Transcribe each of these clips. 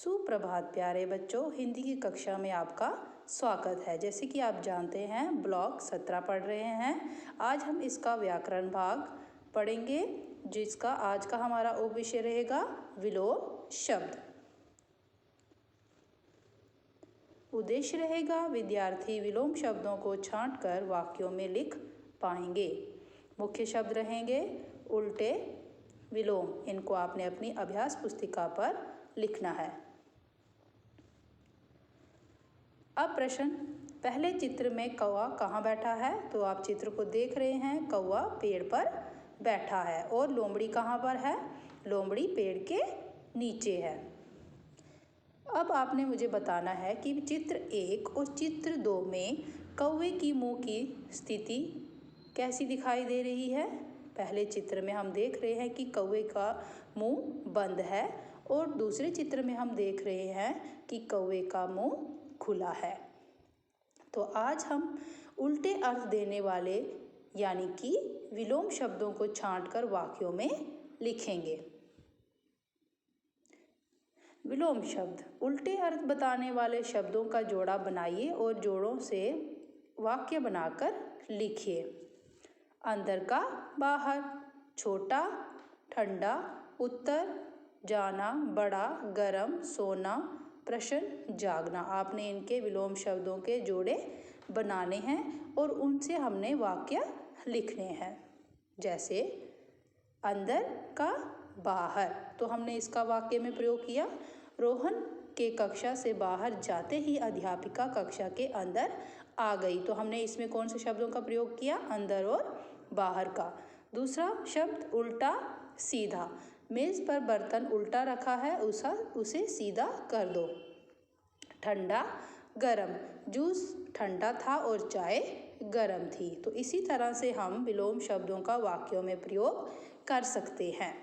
सुप्रभात प्यारे बच्चों, हिंदी की कक्षा में आपका स्वागत है। जैसे कि आप जानते हैं ब्लॉक 17 पढ़ रहे हैं। आज हम इसका व्याकरण भाग पढ़ेंगे, जिसका आज का हमारा उपविषय रहेगा विलोम शब्द। उद्देश्य रहेगा विद्यार्थी विलोम शब्दों को छांटकर वाक्यों में लिख पाएंगे। मुख्य शब्द रहेंगे उल्टे, विलोम। इनको आपने अपनी अभ्यास पुस्तिका पर लिखना है। अब प्रश्न, पहले चित्र में कौवा कहाँ बैठा है? तो आप चित्र को देख रहे हैं, कौवा पेड़ पर बैठा है। और लोमड़ी कहाँ पर है? लोमड़ी पेड़ के नीचे है। अब आपने मुझे बताना है कि चित्र 1 और चित्र 2 में कौवे की मुंह की स्थिति कैसी दिखाई दे रही है। पहले चित्र में हम देख रहे हैं कि कौवे का मुंह बंद है और दूसरे चित्र में हम देख रहे हैं कि कौवे का मुंह खुला है। तो आज हम उल्टे अर्थ देने वाले यानी कि विलोम शब्दों को छांटकर वाक्यों में लिखेंगे। विलोम शब्द, उल्टे अर्थ बताने वाले शब्दों का जोड़ा बनाइए और जोड़ों से वाक्य बनाकर लिखिए। अंदर का बाहर, छोटा ठंडा, उत्तर जाना, बड़ा गरम, सोना, प्रश्न जागना। आपने इनके विलोम शब्दों के जोड़े बनाने हैं और उनसे हमने वाक्य लिखने हैं। जैसे अंदर का बाहर, तो हमने इसका वाक्य में प्रयोग किया। रोहन के कक्षा से बाहर जाते ही अध्यापिका कक्षा के अंदर आ गई। तो हमने इसमें कौन से शब्दों का प्रयोग किया? अंदर और बाहर का। दूसरा शब्द उल्टा सीधा, मेज पर बर्तन उल्टा रखा है, उसे सीधा कर दो। ठंडा गरम, जूस ठंडा था और चाय गरम थी। तो इसी तरह से हम विलोम शब्दों का वाक्यों में प्रयोग कर सकते हैं।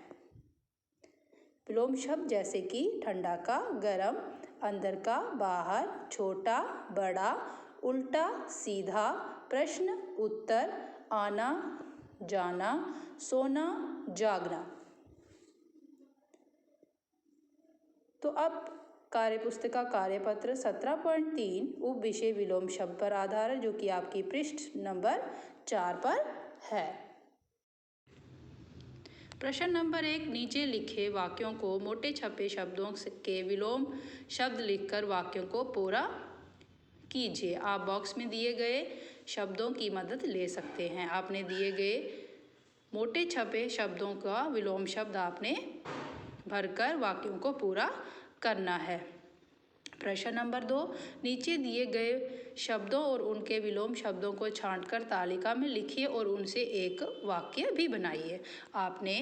विलोम शब्द जैसे कि ठंडा का गरम, अंदर का बाहर, छोटा बड़ा, उल्टा सीधा, प्रश्न उत्तर, आना जाना, सोना जागना। तो अब कार्यपुस्तिका कार्यपत्र 17.3 उपविषय विलोम शब्द पर आधारित, जो कि आपकी पृष्ठ नंबर 4 पर है। प्रश्न नंबर 1, नीचे लिखे वाक्यों को मोटे छपे शब्दों के विलोम शब्द लिखकर वाक्यों को पूरा कीजिए। आप बॉक्स में दिए गए शब्दों की मदद ले सकते हैं। आपने दिए गए मोटे छपे शब्दों का विलोम शब्द आपने भरकर वाक्यों को पूरा करना है। प्रश्न नंबर 2, नीचे दिए गए शब्दों और उनके विलोम शब्दों को छांटकर तालिका में लिखिए और उनसे एक वाक्य भी बनाइए। आपने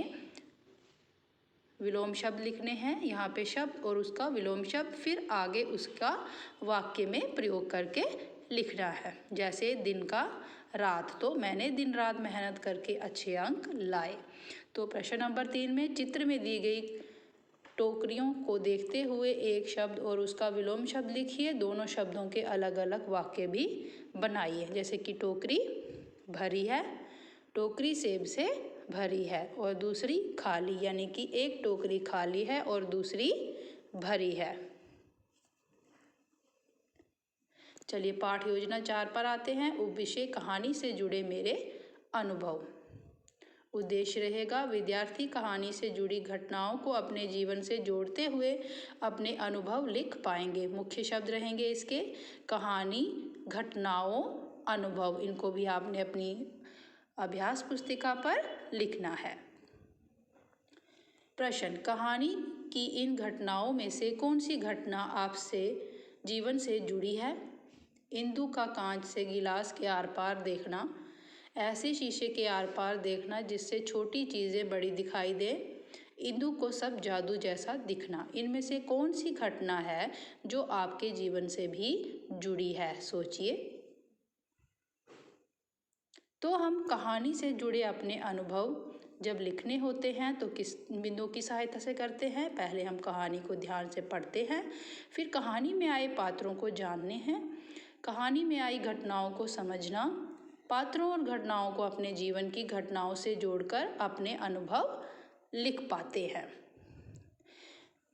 विलोम शब्द लिखने हैं, यहाँ पे शब्द और उसका विलोम शब्द, फिर आगे उसका वाक्य में प्रयोग करके लिखना है। जैसे दिन का रात, तो मैंने दिन रात मेहनत करके अच्छे अंक लाए। तो प्रश्न नंबर 3 में चित्र में दी गई टोकरियों को देखते हुए एक शब्द और उसका विलोम शब्द लिखिए। दोनों शब्दों के अलग अलग वाक्य भी बनाइए। जैसे कि टोकरी भरी है, टोकरी सेब से भरी है, और दूसरी खाली, यानी कि एक टोकरी खाली है और दूसरी भरी है। चलिए पाठ योजना 4 पर आते हैं। उपविषय कहानी से जुड़े मेरे अनुभव। उद्देश्य रहेगा विद्यार्थी कहानी से जुड़ी घटनाओं को अपने जीवन से जोड़ते हुए अपने अनुभव लिख पाएंगे। मुख्य शब्द रहेंगे इसके कहानी, घटनाओं, अनुभव। इनको भी आपने अपनी अभ्यास पुस्तिका पर लिखना है। प्रश्न, कहानी की इन घटनाओं में से कौन सी घटना आपसे जीवन से जुड़ी है? इंदु का कांच से गिलास के आर पार देखना, ऐसे शीशे के आर पार देखना जिससे छोटी चीज़ें बड़ी दिखाई दे, इंदु को सब जादू जैसा दिखना। इनमें से कौन सी घटना है जो आपके जीवन से भी जुड़ी है? सोचिए। तो हम कहानी से जुड़े अपने अनुभव जब लिखने होते हैं तो किस बिंदुओं की सहायता से करते हैं? पहले हम कहानी को ध्यान से पढ़ते हैं, फिर कहानी में आए पात्रों को जानने हैं, कहानी में आई घटनाओं को समझना, पात्रों और घटनाओं को अपने जीवन की घटनाओं से जोड़कर अपने अनुभव लिख पाते हैं।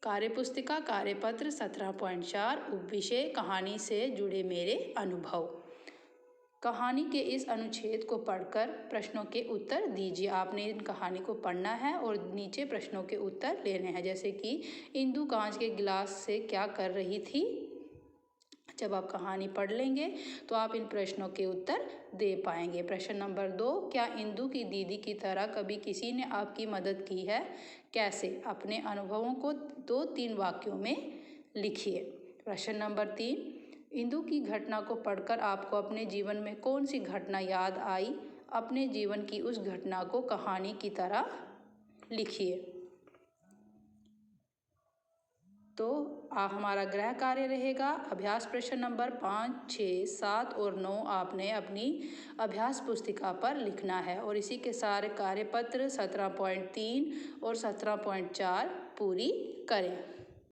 कार्यपुस्तिका कार्यपत्र 17.4 उपविषय कहानी से जुड़े मेरे अनुभव। कहानी के इस अनुच्छेद को पढ़कर प्रश्नों के उत्तर दीजिए। आपने इन कहानी को पढ़ना है और नीचे प्रश्नों के उत्तर लेने हैं, जैसे कि इंदु कांच के गिलास से क्या कर रही थी। जब आप कहानी पढ़ लेंगे तो आप इन प्रश्नों के उत्तर दे पाएंगे। प्रश्न नंबर 2, क्या इंदु की दीदी की तरह कभी किसी ने आपकी मदद की है? कैसे? अपने अनुभवों को 2-3 वाक्यों में लिखिए। प्रश्न नंबर 3, इंदु की घटना को पढ़कर आपको अपने जीवन में कौन सी घटना याद आई? अपने जीवन की उस घटना को कहानी की तरह लिखिए। तो हमारा गृह कार्य रहेगा अभ्यास प्रश्न नंबर 5, 6, 7 और 9 आपने अपनी अभ्यास पुस्तिका पर लिखना है और इसी के सारे कार्यपत्र 17.3 और 17.4 पूरी करें।